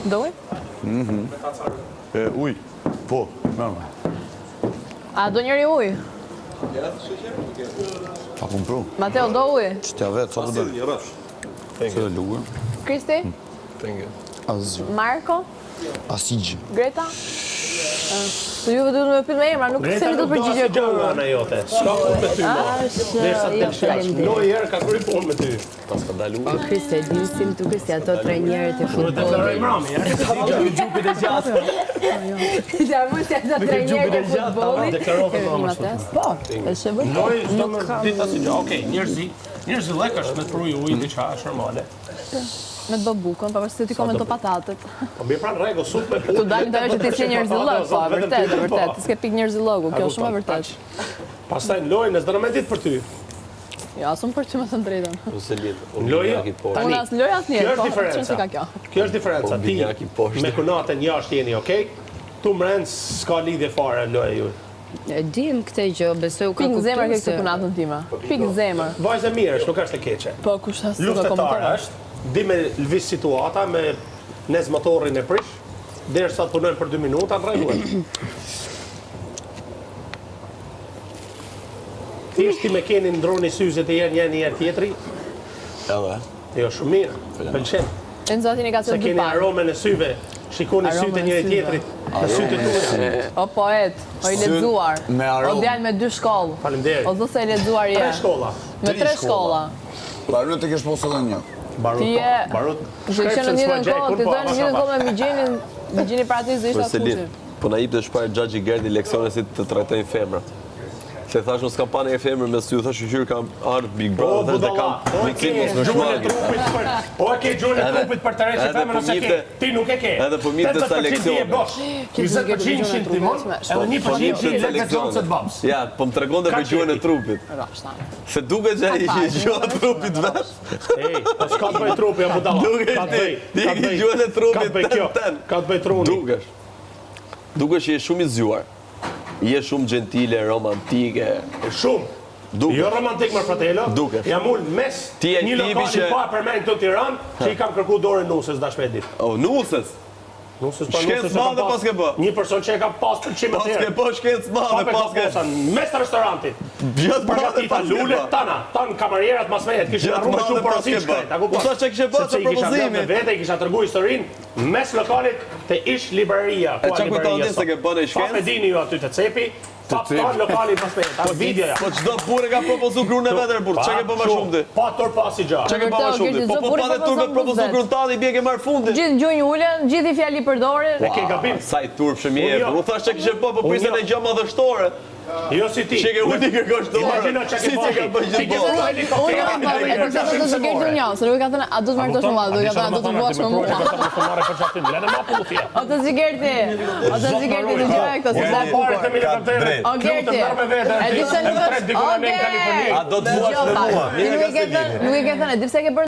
Do uj? Uj, po, normal. A do njëri uj? Pa kumpru. Mateo, do uj? Që t'ja vetë, sa të bërë? Se dhe lugë. Kristi? Azë. Marko? Asigjë. Greta? Të juve duhet me pyet me emra, nuk se mi do të përgjigje kur. Ana jote. S'ka punë me ty. Derisa të shkash. Lojë ka kryer punë me ty. Pas ka dalu. Po Kriste, di si më duket se ato trajnerët e futbollit. Ju gjupit e gjatë. Ja më se ato trajnerët e futbollit. Po, e shëbë. Lojë s'do më ditë asgjë. Okej, njerëzi lekash me pruj ujë diçka është normale. Me të bë bukën, pavarësisht se ti komento patatet. Po mirë pranë rregull, super punë. Tu dalin të që ti si njerëzillog, po, vërtet. Ti s'ke pikë njerëzillogu, kjo është shumë e vërtet. Pastaj lojë, s'do më ditë për ty. Jo, asum për ty me thënë drejtën. Ose lidh. Lojë. Unë as loj as njerë, po, diferenca. ka kjo. Kjo është diferenca. Ti me kunatën jashtë jeni, okay? Tu mbrend s'ka lidhje fare lojë ju. E dim këtë gjë, besoj u ka Pikë kuptuar. zemër ke këtë punatën time. Pikë zemër. Vajzë mirë, nuk është e keqe. Po, kush as do Luftetare komentoj. është, di me lëviz situata, me nez motorin e prish, derisa të punojnë për 2 minuta, në rregull. Thjesht ti me keni ndroni syzet e një herë tjetri, Edhe. jo shumë mirë, pëlqen. Enzo atin e ka Se thënë dy keni parë. aromën e syve, shikoni sytë e njëri tjetrit, në sytë e tuaja. O poet, o i lexuar. me aromë. O djalë me 2 shkollë. Faleminderit. O thosë e lexuar je. 3 shkolla. Me 3 shkolla. Barut të kesh posë edhe një. Barut, Ti je- barut. Që ishe në njëtën kohë, ti dojnë në njëtën kohë me Migjenin pra ti zë ishte atë Porselin. fushit. Po na jep të shpar Xhaxhi Gerdi leksione si të trajtojnë femrat. Se thash unë s'kam pa një femër me sy, thash qyr kam ardh Big O, Brother, thash dhe budalla, kam o e ke mos në gjuhën e shmagë. trupit për... O e ke gjuhën e trupit për të rejtë femër ose ke? Ti nuk e ke. Edhe po mirë të 80% ti e bosh. 20% timon, edhe 1% ti e leksion se të babs. Ja, po më tregonte për gjuhën e trupit. Se duket që ai gjuha e trupit vet. Ej, po s'ka të bëj trupi, a budalla. Dukesh Ka të bëj. ti, Ka të bëj. gjuhën e trupit. Ka të bëj kjo. Ka të bëj truni. Dukesh. Dukesh që je shumë i zgjuar. Je shumë gentile, romantike. Shumë. Dukesh. Jo romantik më fratello. Dukesh. Jam ul mes Ti e një tipi lokali që- pa përmend këtu në Tiranë, që i kam kërku dorën nusës dashme ditë. O, nusës. Nusës pa Shkencë nusës. e madhe kam pas ke bë. Një person që e ka pas për qimë Pas ke atëherë. po shkencë madhe, Pa pas ke... mes të restorantit. Gjatë madhe Përgatita pas ke lule bë. tan kamarierat mas vetë, kishin Gjatë arrume madhe shumë pas porosi ke bë. shkret. A kupton? U thash që kishe bë Sepse të i kisha propozimi. blerë me vete, i kisha treguar historinë mes lokalit të ish libreria. E qa kujton ti se ke bënë shkencë? Pa me dini ju aty të cepi, pa ton lokali pas vetë. Ta videoja. Po çdo burrë ka propozu gruën e vet burr. Çka ke bë më shumë ti? Pa tor pasi gjë. Çka ke bë më shumë ti? Po po pa të turp propozu gruën tani bie ke marr fundin. Gjithë gjunjë ulen, gjithë i fjali përdorin. E ke gabim. Sa i turp shëmije. Unë jo. U thash çka kishe bë, po prisën Unë e gjë madhështore. Jo si ti. Çe ke ulti kërkosh dorë. Imagjino çka ke Si ti ka bë Ti ke gjë. bërë Unë helikopter. kam bërë, e përse të të gjerë të njësë, nuk e ka thënë, a du të marrë të shumë valë, do ka thënë, a du të buash me mua. O të zigerti, o të zigerti, të gjëve këto, se dhe bukur. O Gerti, e di se nuk është, o Gerti, A do të buash me mua? nuk i ke thënë, e di pse ke bërë